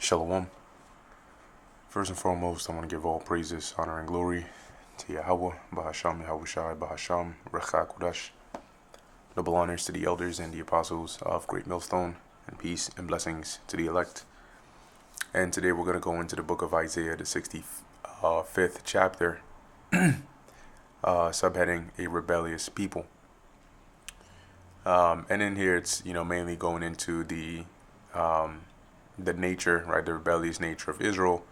Shalom. First and foremost, I want to give all praises, honor, and glory to Yahweh, Bahasham, Yahushai, Bahasham, Recha Kodash. Double honors to the elders and the apostles of Great Millstone, and peace and blessings to the elect. And today we're going to go into the book of Isaiah, the 65th chapter, subheading A Rebellious People. And in here it's, mainly going into the nature, right, the rebellious nature of Israel,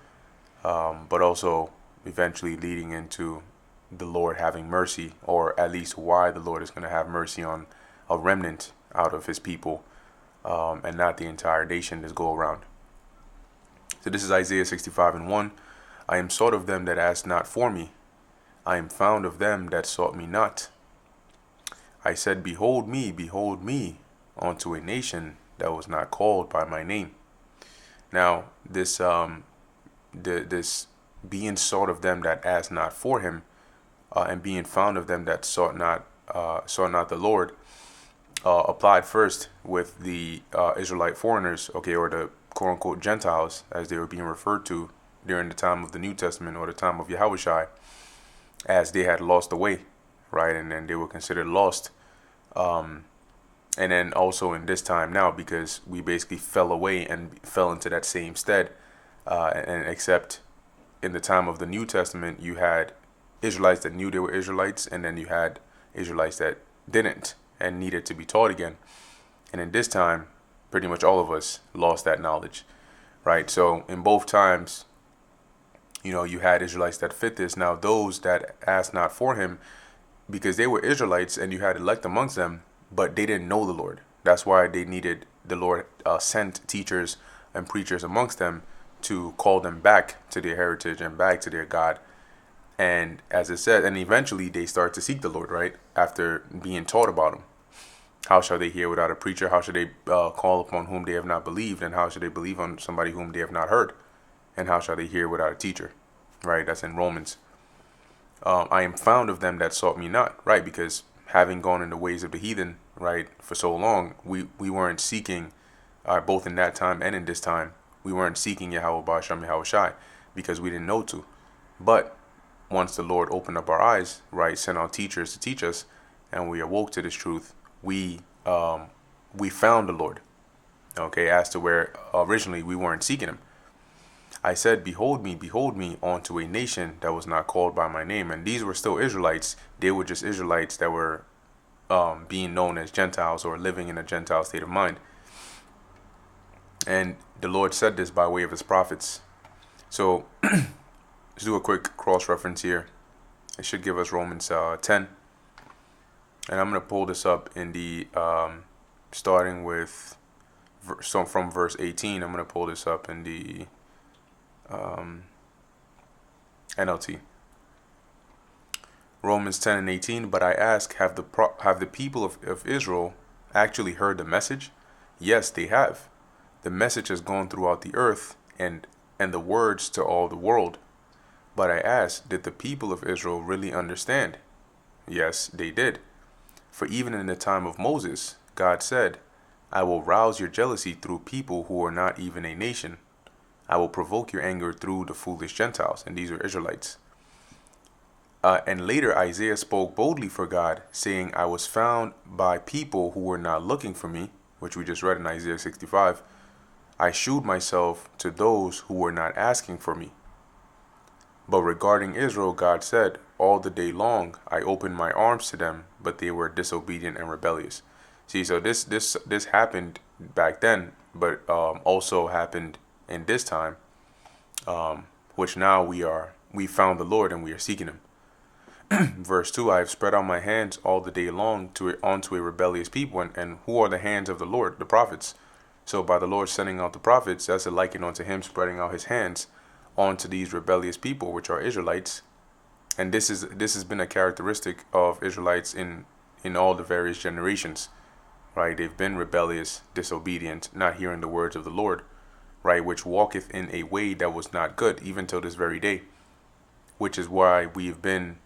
but also eventually leading into the Lord having mercy, or at least why the Lord is going to have mercy on a remnant out of his people, and not the entire nation this go around. So this is Isaiah 65:1. I am sought of them that asked not for me. I am found of them that sought me not. I said, behold me, unto a nation that was not called by my name. Now, this this being sought of them that asked not for him, and being found of them that sought not the Lord, applied first with the Israelite foreigners, or the quote unquote Gentiles, as they were being referred to during the time of the New Testament, or the time of Yahushai, as they had lost the way, right, and then they were considered lost. And then also in this time now, because we basically fell away and fell into that same stead, and except in the time of the New Testament, you had Israelites that knew they were Israelites, and then you had Israelites that didn't and needed to be taught again. And in this time, pretty much all of us lost that knowledge, right? So in both times, you had Israelites that fit this. Now those that asked not for him, because they were Israelites and you had elect amongst them, but they didn't know the Lord. That's why they needed the Lord sent teachers and preachers amongst them to call them back to their heritage and back to their God. And as it said, and eventually they start to seek the Lord, right? After being taught about him. How shall they hear without a preacher? How should they call upon whom they have not believed? And how should they believe on somebody whom they have not heard? And how shall they hear without a teacher? Right? That's in Romans. I am found of them that sought me not, right? Because having gone in the ways of the heathen, right, for so long, we weren't seeking, both in that time and in this time, we weren't seeking Yahweh Ba'asham Yahushai because we didn't know to. But once the Lord opened up our eyes, right, sent out teachers to teach us, and we awoke to this truth, we found the Lord, okay, as to where originally we weren't seeking him. I said, behold me, unto a nation that was not called by my name. And these were still Israelites. They were just Israelites that were being known as Gentiles, or living in a Gentile state of mind. And the Lord said this by way of his prophets. So let's do a quick cross-reference here. It should give us Romans 10. And I'm going to pull this up in the, starting with, from verse 18, I'm going to pull this up in the NLT. Romans 10:18. But I ask, have the people of Israel actually heard the message? Yes, they have. The message has gone throughout the earth, and the words to all the world. But I ask, did the people of Israel really understand? Yes, they did. For even in the time of Moses, God said, I will rouse your jealousy through people who are not even a nation. I will provoke your anger through the foolish Gentiles. And these are Israelites. And later Isaiah spoke boldly for God, saying, I was found by people who were not looking for me, which we just read in Isaiah 65. I shewed myself to those who were not asking for me. But regarding Israel, God said, all the day long I opened my arms to them, but they were disobedient and rebellious. See, so this happened back then, but also happened in this time, which now we found the Lord and we are seeking him. Verse 2, I have spread out my hands all the day long onto a rebellious people. And who are the hands of the Lord? The prophets. So by the Lord sending out the prophets, that's a liken unto him spreading out his hands onto these rebellious people, which are Israelites. And this has been a characteristic of Israelites in all the various generations, right? They've been rebellious, disobedient, not hearing the words of the Lord, right? Which walketh in a way that was not good, even till this very day. Which is why we've been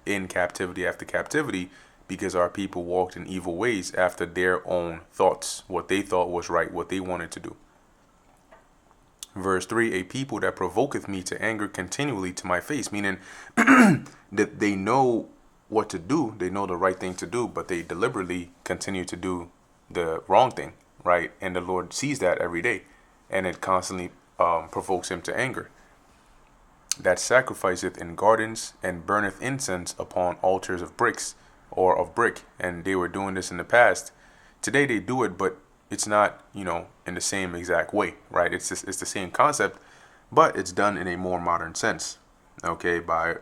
in captivity after captivity, because our people walked in evil ways after their own thoughts, what they thought was right, what they wanted to do. Verse 3, a people that provoketh me to anger continually to my face, meaning that they know what to do, they know the right thing to do, but they deliberately continue to do the wrong thing, right? And the Lord sees that every day, and it constantly provokes him to anger. That sacrificeth in gardens and burneth incense upon altars of bricks or of brick. And they were doing this in the past. Today they do it, but it's not, in the same exact way, right? It's the same concept, but it's done in a more modern sense, okay? By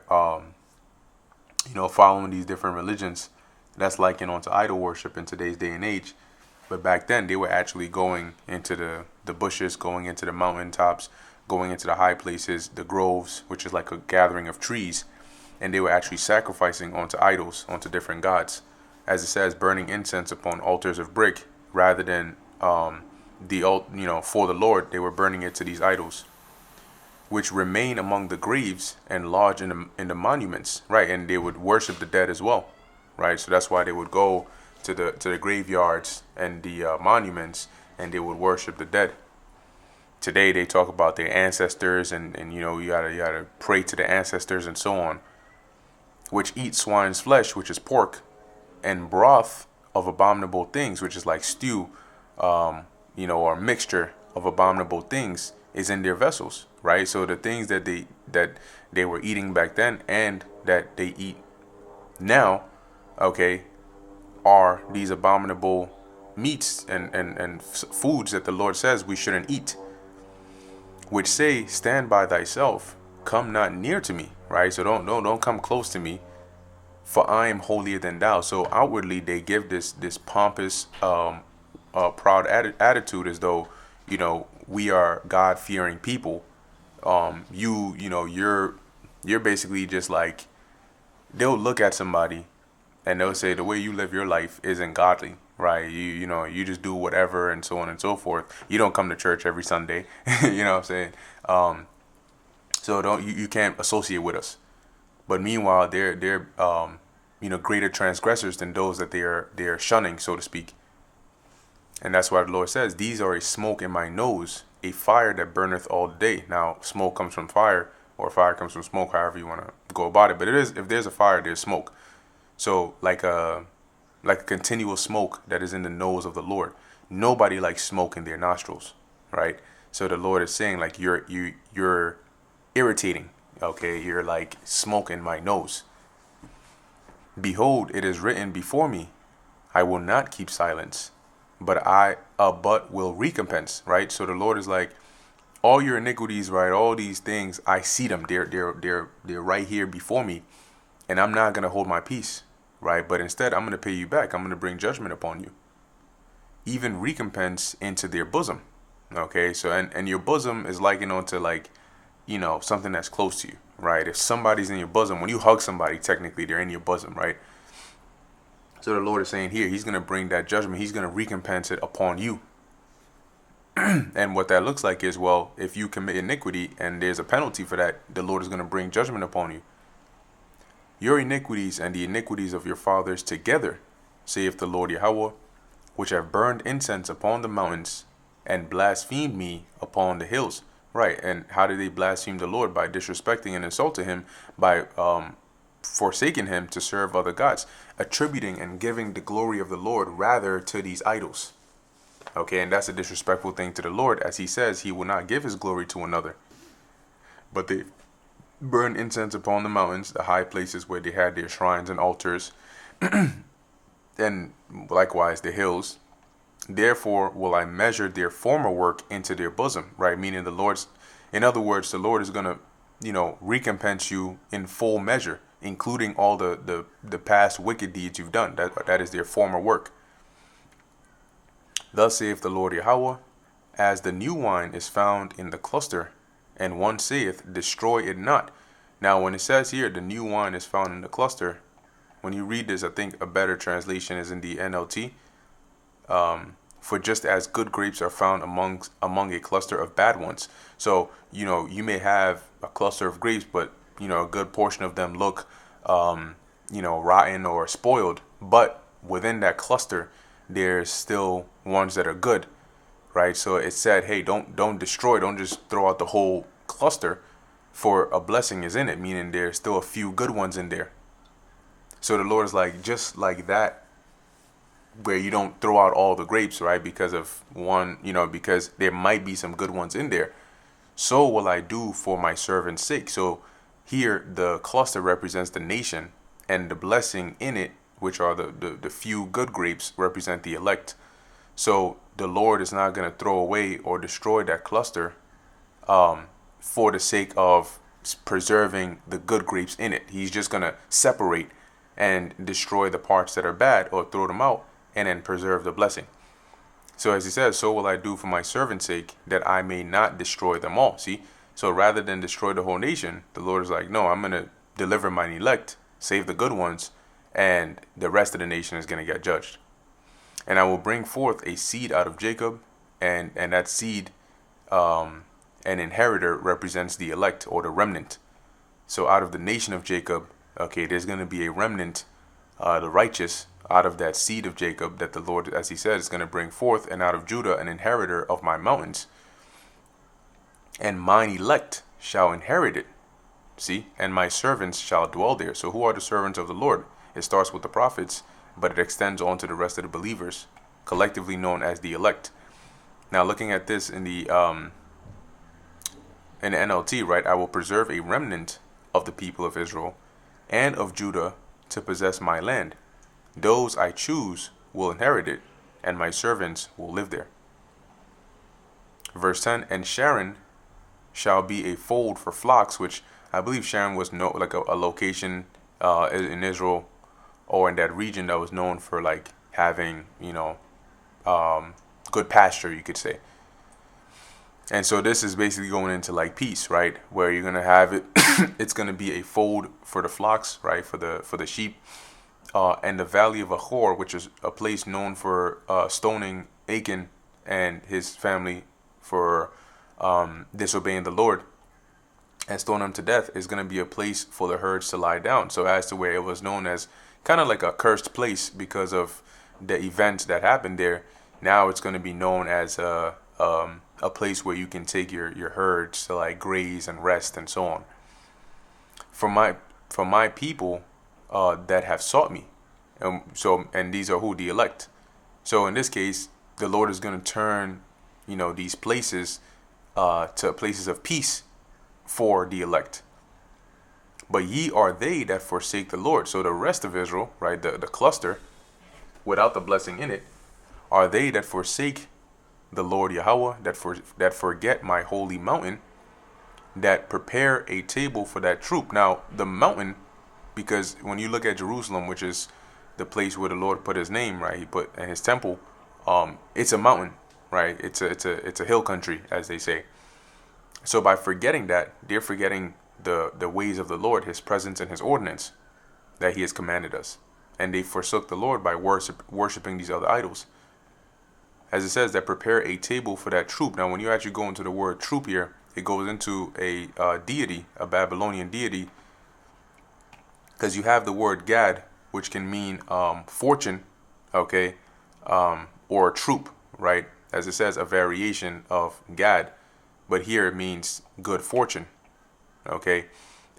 following these different religions, that's likened onto idol worship in today's day and age. But back then, they were actually going into the bushes, going into the mountaintops, going into the high places, the groves, which is like a gathering of trees, and they were actually sacrificing onto idols, onto different gods. As it says, burning incense upon altars of brick, rather than for the Lord, they were burning it to these idols, which remain among the graves and lodge in the monuments, right? And they would worship the dead as well, right? So that's why they would go to the graveyards and the monuments, and they would worship the dead. Today they talk about their ancestors, and you gotta pray to the ancestors and so on, which eat swine's flesh, which is pork, and broth of abominable things, which is like stew, or mixture of abominable things, is in their vessels, right? So the things that they were eating back then and that they eat now, okay, are these abominable meats and foods that the Lord says we shouldn't eat, which say, stand by thyself, come not near to me, right? So don't come close to me, for I am holier than thou. So outwardly they give this pompous, proud attitude, as though, we are God-fearing people. You're basically just like, they'll look at somebody and they'll say the way you live your life isn't godly, right? You just do whatever and so on and so forth. You don't come to church every Sunday. You know what I'm saying? So you can't associate with us. But meanwhile, they're greater transgressors than those that they're shunning, so to speak. And that's why the Lord says, these are a smoke in my nose, a fire that burneth all day. Now, smoke comes from fire, or fire comes from smoke, however you want to go about it. But if there's a fire, there's smoke. So like a continual smoke that is in the nose of the Lord. Nobody likes smoke in their nostrils, right? So the Lord is saying, like, you're irritating, okay? You're like smoke in my nose. Behold, it is written before me, I will not keep silence, but will recompense, right? So the Lord is like, all your iniquities, right? All these things, I see them. They're right here before me, and I'm not gonna hold my peace, right? But instead, I'm gonna pay you back. I'm gonna bring judgment upon you, even recompense into their bosom. Okay, so and your bosom is likened onto, like, something that's close to you, right? If somebody's in your bosom, when you hug somebody, technically they're in your bosom, right? So the Lord is saying here, he's going to bring that judgment. He's going to recompense it upon you. And what that looks like is, well, if you commit iniquity and there's a penalty for that, the Lord is going to bring judgment upon you. Your iniquities and the iniquities of your fathers together, saith the Lord Yahweh, which have burned incense upon the mountains and blasphemed me upon the hills. Right. And how did they blaspheme the Lord? By disrespecting and insulting him, by forsaking him to serve other gods, attributing and giving the glory of the Lord rather to these idols. Okay, and that's a disrespectful thing to the Lord, as he says he will not give his glory to another. But they burn incense upon the mountains, the high places where they had their shrines and altars, and likewise the hills. Therefore will I measure their former work into their bosom, right? Meaning in other words, the Lord is going to, recompense you in full measure, including all the past wicked deeds you've done. That is their former work. Thus saith the Lord Yahweh, as the new wine is found in the cluster, and one saith, destroy it not. Now, when it says here, the new wine is found in the cluster, when you read this, I think a better translation is in the NLT. For just as good grapes are found among a cluster of bad ones. So, you may have a cluster of grapes, but, a good portion of them look, rotten or spoiled. But within that cluster, there's still ones that are good. right? So it said, hey, don't destroy, don't just throw out the whole cluster, for a blessing is in it, meaning there's still a few good ones in there. So the Lord is like, just like that, where you don't throw out all the grapes, right? Because of one, because there might be some good ones in there. So will I do for my servant's sake. So here the cluster represents the nation, and the blessing in it, which are the few good grapes, represent the elect. So the Lord is not going to throw away or destroy that cluster for the sake of preserving the good grapes in it. He's just going to separate and destroy the parts that are bad, or throw them out, and then preserve the blessing. So as he says, so will I do for my servant's sake, that I may not destroy them all. See? So rather than destroy the whole nation, the Lord is like, no, I'm going to deliver mine elect, save the good ones, and the rest of the nation is going to get judged. And I will bring forth a seed out of Jacob, and that seed, an inheritor, represents the elect, or the remnant. So out of the nation of Jacob, okay, there's going to be a remnant, the righteous, out of that seed of Jacob, that the Lord, as he said, is going to bring forth, and out of Judah an inheritor of my mountains. And mine elect shall inherit it. See? And my servants shall dwell there. So who are the servants of the Lord? It starts with the prophets, but it extends on to the rest of the believers, collectively known as the elect. Now looking at this in the NLT, right? I will preserve a remnant of the people of Israel and of Judah to possess my land. Those I choose will inherit it, and my servants will live there. Verse 10, and Sharon shall be a fold for flocks, which I believe Sharon was like a location in Israel, or in that region, that was known for like having, good pasture, you could say. And so this is basically going into like peace, right? Where you're going to have it, it's going to be a fold for the flocks, right? For the sheep. And the valley of Achor, which is a place known for stoning Achan and his family for disobeying the Lord and stoning them to death, is going to be a place for the herds to lie down. So as to where it was known as kind of like a cursed place because of the events that happened there, now it's going to be known as a place where you can take your herds to like graze and rest and so on. For my people that have sought me. And these are who? The elect. So in this case, the Lord is going to turn, these places to places of peace for the elect. But ye are they that forsake the Lord. So the rest of Israel, right, the cluster, without the blessing in it, are they that forsake the Lord Yahweh, that forget my holy mountain, that prepare a table for that troop. Now, the mountain, because when you look at Jerusalem, which is the place where the Lord put his name, right? He put in his temple. It's a mountain, right? It's a hill country, as they say. So by forgetting that, they're forgetting the ways of the Lord, his presence and his ordinance that he has commanded us. And they forsook the Lord by worshiping these other idols. As it says, that prepare a table for that troop. Now, when you actually go into the word troop here, it goes into a deity, a Babylonian deity, because you have the word Gad, which can mean fortune, okay, or troop, right? As it says, a variation of Gad, but here it means good fortune, okay?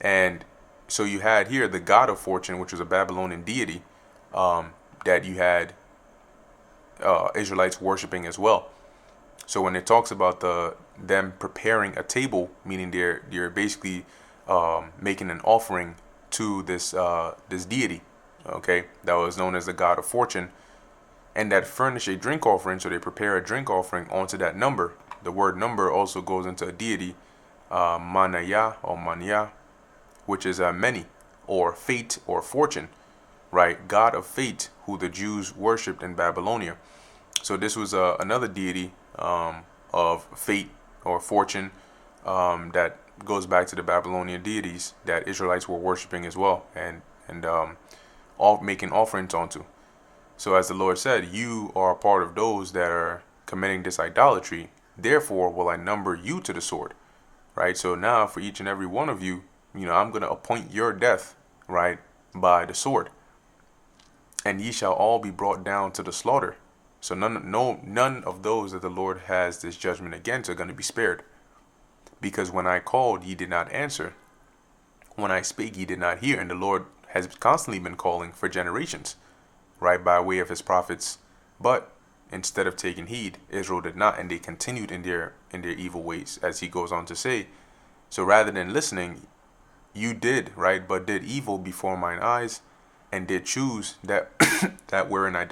And so you had here the god of fortune, which was a Babylonian deity that you had Israelites worshiping as well. So when it talks about them preparing a table, meaning they're basically making an offering to this deity, okay, that was known as the god of fortune, and that furnish a drink offering. So they prepare a drink offering onto that number. The word number also goes into a deity, Manaya or Mania, which is many, or fate or fortune, right? God of fate, who the Jews worshipped in Babylonia. So this was another deity of fate or fortune that goes back to the Babylonian deities that Israelites were worshiping as well, and all making offerings onto. So as the Lord said, you are a part of those that are committing this idolatry. Therefore will I number you to the sword, right? So now for each and every one of you, I'm going to appoint your death, right, by the sword. And ye shall all be brought down to the slaughter. So none of those that the Lord has this judgment against are going to be spared. Because when I called, ye did not answer. When I spake, ye did not hear. And the Lord has constantly been calling for generations, right, by way of his prophets. But instead of taking heed, Israel did not, and they continued in their evil ways, as he goes on to say. So rather than listening, you did, right, but did evil before mine eyes, and did choose that that wherein I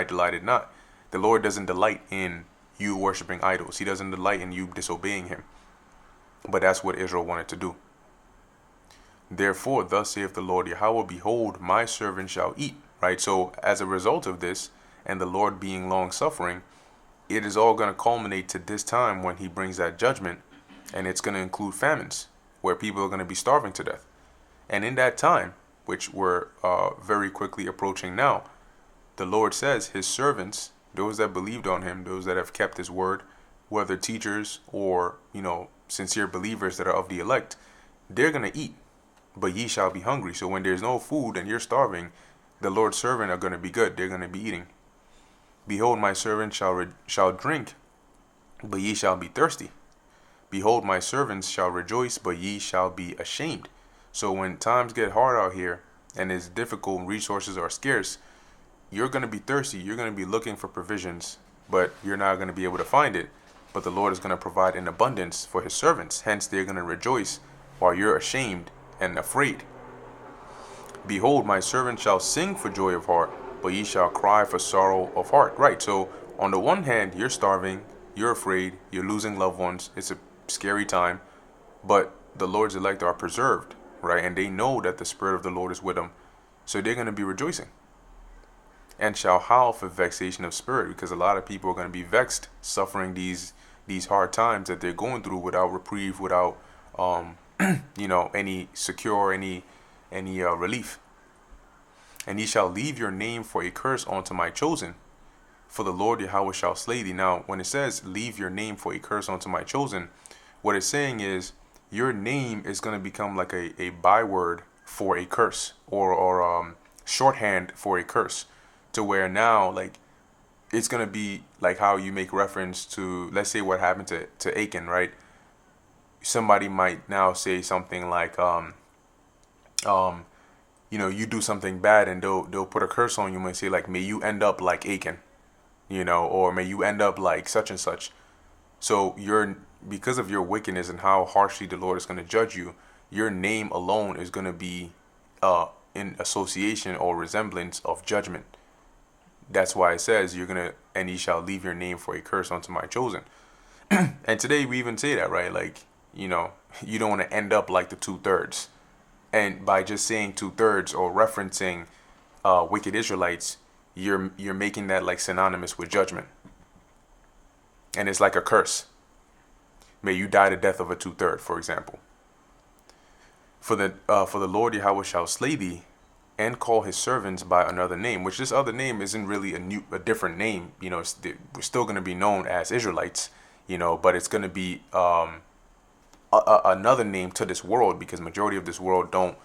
delighted not. The Lord doesn't delight in you worshiping idols. He doesn't delight in you disobeying him. But that's what Israel wanted to do. Therefore, thus saith the Lord Yahweh, behold, my servant shall eat. Right? So as a result of this, and the Lord being long suffering, it is all going to culminate to this time when he brings that judgment, and it's going to include famines, where people are going to be starving to death. And in that time, which we're very quickly approaching now, the Lord says his servants, those that believed on him, those that have kept his word, whether teachers or, sincere believers that are of the elect, they're going to eat, but ye shall be hungry. So when there's no food and you're starving, the Lord's servant are going to be good. They're going to be eating. Behold, my servant shall drink, but ye shall be thirsty. Behold, my servants shall rejoice, but ye shall be ashamed. So when times get hard out here and it's difficult and resources are scarce, you're going to be thirsty. You're going to be looking for provisions, but you're not going to be able to find it. But the Lord is going to provide in abundance for his servants. Hence, they're going to rejoice while you're ashamed and afraid. Behold, my servant shall sing for joy of heart, but ye shall cry for sorrow of heart. Right. So on the one hand, you're starving, you're afraid, you're losing loved ones. It's a scary time, but the Lord's elect are preserved, right? And they know that the Spirit of the Lord is with them. So they're going to be rejoicing. And shall howl for vexation of spirit, because a lot of people are going to be vexed, suffering these hard times that they're going through without reprieve, without any secure, any relief. And ye shall leave your name for a curse unto my chosen, for the Lord Yahweh shall slay thee. Now, when it says leave your name for a curse unto my chosen, what it's saying is your name is going to become like a byword for a curse, or shorthand for a curse, to where now, like, it's going to be like how you make reference to, let's say, what happened to Achan, right? Somebody might now say something like, you do something bad and they'll put a curse on you and say, like, may you end up like Achan, or may you end up like such and such. So because of your wickedness and how harshly the Lord is going to judge you, your name alone is going to be in association or resemblance of judgment. That's why it says and ye shall leave your name for a curse unto my chosen. And today we even say that, right? Like, you don't want to end up like the 2/3. And by just saying 2/3 or referencing wicked Israelites, you're making that like synonymous with judgment. And it's like a curse. May you die the death of a 2/3, for example. For the Lord Yahweh shall slay thee, and call his servants by another name, which this other name isn't really a different name. We're still going to be known as Israelites, but it's going to be another name to this world, because majority of this world don't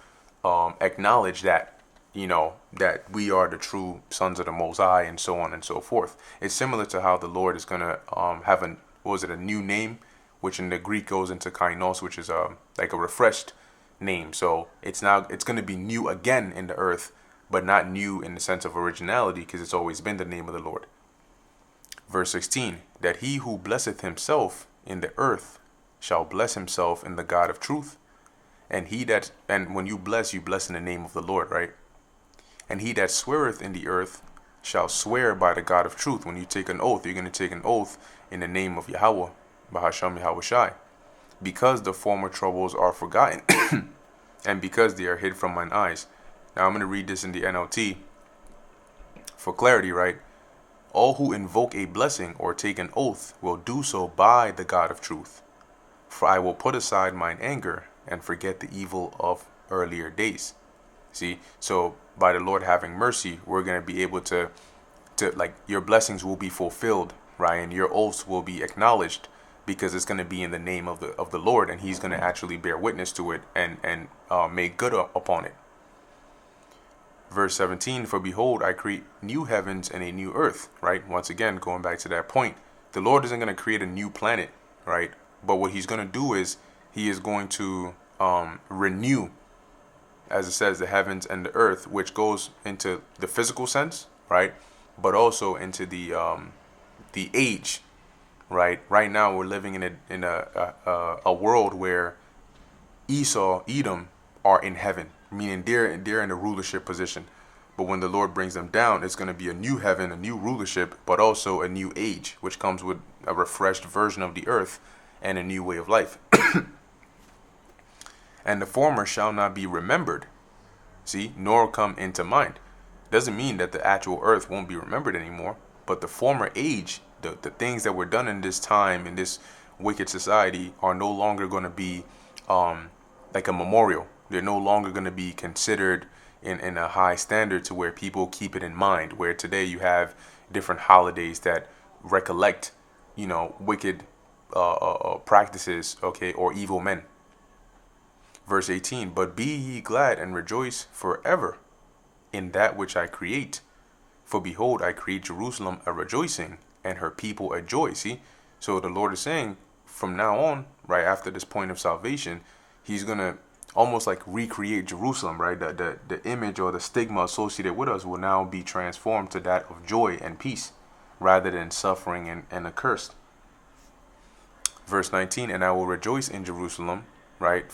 acknowledge that, that we are the true sons of the Most High, and so on and so forth. It's similar to how the Lord is going to have a new name, which in the Greek goes into kainos, which is like a refreshed name. So it's going to be new again in the earth, but not new in the sense of originality, because it's always been the name of the Lord. Verse 16, that he who blesseth himself in the earth shall bless himself in the God of truth. And when you bless in the name of the Lord, right? And he that sweareth in the earth shall swear by the God of truth. When you take an oath, you're going to take an oath in the name of Yahweh, Bahasham Yahweh Shai, because the former troubles are forgotten, and because they are hid from mine eyes. Now I'm going to read this in the NLT for clarity, right? All who invoke a blessing or take an oath will do so by the God of truth. For I will put aside mine anger and forget the evil of earlier days. See, so by the Lord having mercy, we're going to be able to like, your blessings will be fulfilled, right? And your oaths will be acknowledged, because it's going to be in the name of the Lord, and he's going to actually bear witness to it and make good upon it. Verse 17, for behold, I create new heavens and a new earth, right? Once again, going back to that point, the Lord isn't going to create a new planet, right? But what he's going to do is he is going to renew, as it says, the heavens and the earth, which goes into the physical sense, right? But also into the age, right? Right now we're living in a world where Esau, Edom are in heaven, meaning they're in a rulership position. But when the Lord brings them down, it's going to be a new heaven, a new rulership, but also a new age, which comes with a refreshed version of the earth and a new way of life. And the former shall not be remembered, see, nor come into mind. Doesn't mean that the actual earth won't be remembered anymore, but the former age, the things that were done in this time, in this wicked society, are no longer going to be like a memorial. They're no longer going to be considered in a high standard to where people keep it in mind. Where today you have different holidays that recollect, wicked practices, okay, or evil men. Verse 18, but be ye glad and rejoice forever in that which I create. For behold, I create Jerusalem a rejoicing and her people a joy. See? So the Lord is saying from now on, right after this point of salvation, he's going to almost like recreate Jerusalem, right? The image or the stigma associated with us will now be transformed to that of joy and peace rather than suffering and accursed. Verse 19, and I will rejoice in Jerusalem, right?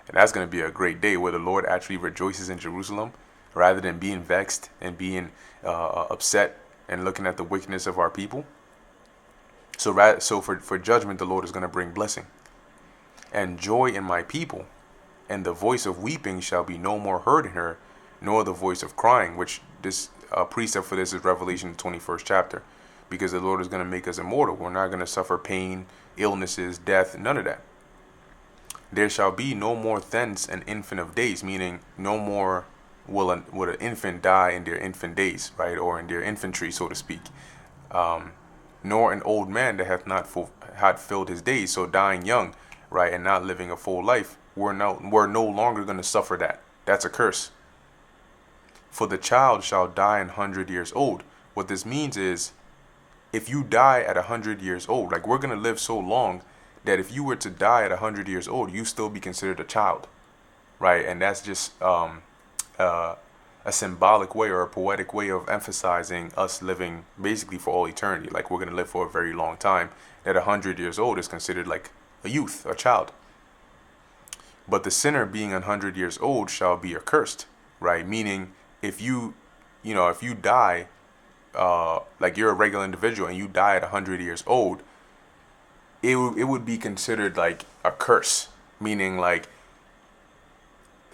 And that's going to be a great day where the Lord actually rejoices in Jerusalem rather than being vexed and being upset and looking at the wickedness of our people. So for judgment, the Lord is going to bring blessing and joy in my people. And the voice of weeping shall be no more heard in her, nor the voice of crying, which this precept for this is Revelation 21st chapter, because the Lord is going to make us immortal. We're not going to suffer pain, illnesses, death, none of that. There shall be no more thence an infant of days, meaning no more will an infant die in their infant days, right, or in their infantry, so to speak. Nor an old man that hath not had filled his days, so dying young, right, and not living a full life. We're no longer going to suffer that. That's a curse. For the child shall die 100 years old. What this means is, if you die at 100 years old, like we're going to live so long that if you were to die at 100 years old, you still be considered a child, right? And that's just a symbolic way or a poetic way of emphasizing us living basically for all eternity. Like we're going to live for a very long time. That 100 years old is considered like a youth, a child. But the sinner being 100 years old shall be accursed, right? Meaning if you die, like you're a regular individual and you die at 100 years old, it would be considered like a curse. Meaning like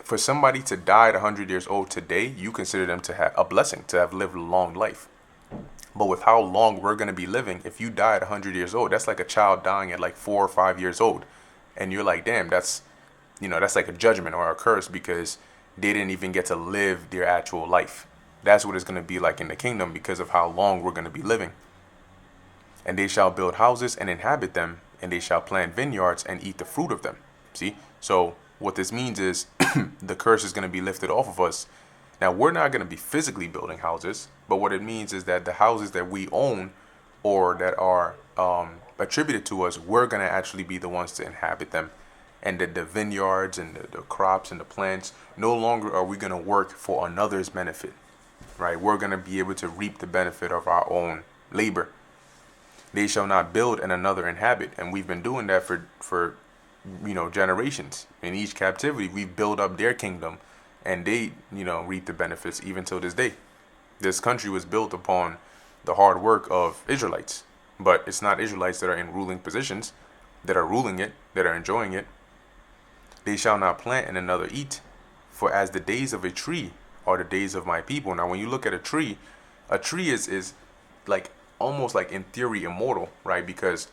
for somebody to die at 100 years old today, you consider them to have a blessing, to have lived a long life. But with how long we're going to be living, if you die at 100 years old, that's like a child dying at like 4 or 5 years old. And you're like, damn, that's like a judgment or a curse because they didn't even get to live their actual life. That's what it's going to be like in the kingdom because of how long we're going to be living. And they shall build houses and inhabit them, and they shall plant vineyards and eat the fruit of them. See? So what this means is the curse is going to be lifted off of us. Now, we're not going to be physically building houses, but what it means is that the houses that we own or that are attributed to us, we're going to actually be the ones to inhabit them. And the vineyards and the crops and the plants, no longer are we going to work for another's benefit, right? We're going to be able to reap the benefit of our own labor. They shall not build and another inhabit. And we've been doing that for generations. In each captivity, we've built up their kingdom and they, reap the benefits even till this day. This country was built upon the hard work of Israelites, but it's not Israelites that are in ruling positions, that are ruling it, that are enjoying it. They shall not plant and another eat, for as the days of a tree are the days of my people. Now, when you look at a tree is like almost like in theory immortal, right? Because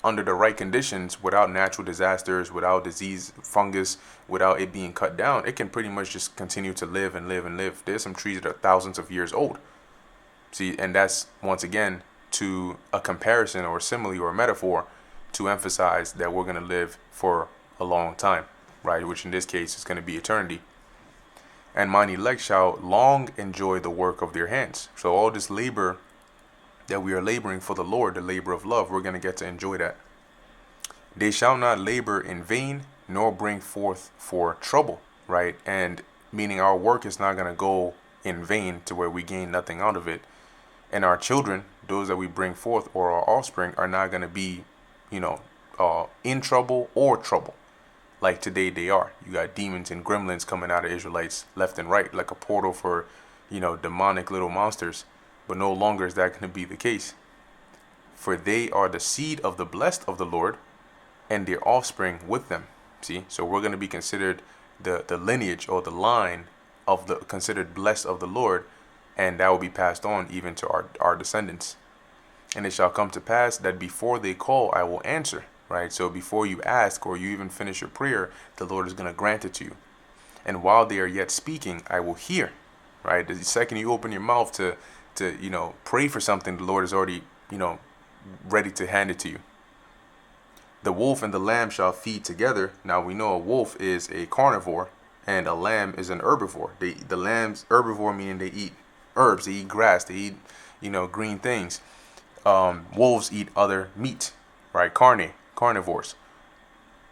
under the right conditions, without natural disasters, without disease, fungus, without it being cut down, it can pretty much just continue to live and live and live. There's some trees that are thousands of years old. See, and that's once again to a comparison or a simile or a metaphor to emphasize that we're going to live for a long time, right? Which in this case is going to be eternity. and mine elect shall long enjoy the work of their hands. So all this labor that we are laboring for the Lord, the labor of love, we're going to get to enjoy that. They shall not labor in vain, nor bring forth for trouble, right? And meaning our work is not going to go in vain to where we gain nothing out of it. And our children, those that we bring forth, or our offspring, are not going to be, in trouble or trouble. Like today they are. You got demons and gremlins coming out of Israelites left and right, like a portal for, demonic little monsters. But no longer is that going to be the case. For they are the seed of the blessed of the Lord, and their offspring with them. See, so we're going to be considered the lineage or the line of the considered blessed of the Lord, and that will be passed on even to our descendants. And it shall come to pass that before they call, I will answer. Right? So before you ask or you even finish your prayer, the Lord is going to grant it to you. And while they are yet speaking, I will hear. Right? The second you open your mouth to pray for something, the Lord is already, ready to hand it to you. The wolf and the lamb shall feed together. Now we know a wolf is a carnivore and a lamb is an herbivore. The lamb's herbivore, meaning they eat herbs, they eat grass, they eat, green things. Wolves eat other meat, right? Carnivores.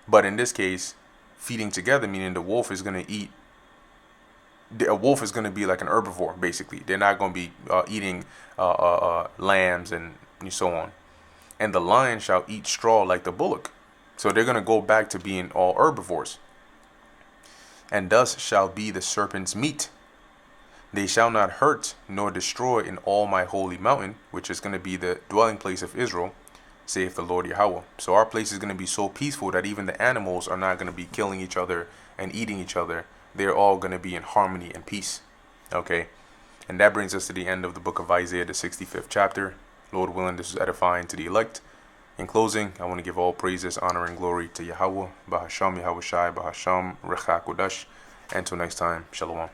But in this case, feeding together, meaning the wolf is going to eat. A wolf is going to be like an herbivore, basically. They're not going to be eating lambs and so on. And the lion shall eat straw like the bullock. So they're going to go back to being all herbivores. And thus shall be the serpent's meat. They shall not hurt nor destroy in all my holy mountain, which is going to be the dwelling place of Israel, saith the Lord Yahweh. So our place is going to be so peaceful that even the animals are not going to be killing each other and eating each other. They're all going to be in harmony and peace. Okay? And that brings us to the end of the book of Isaiah, the 65th chapter. Lord willing, this is edifying to the elect. In closing, I want to give all praises, honor, and glory to Yahweh, Bahasham Yahweh Shai, Bahasham Recha Kodash. Until next time, Shalom.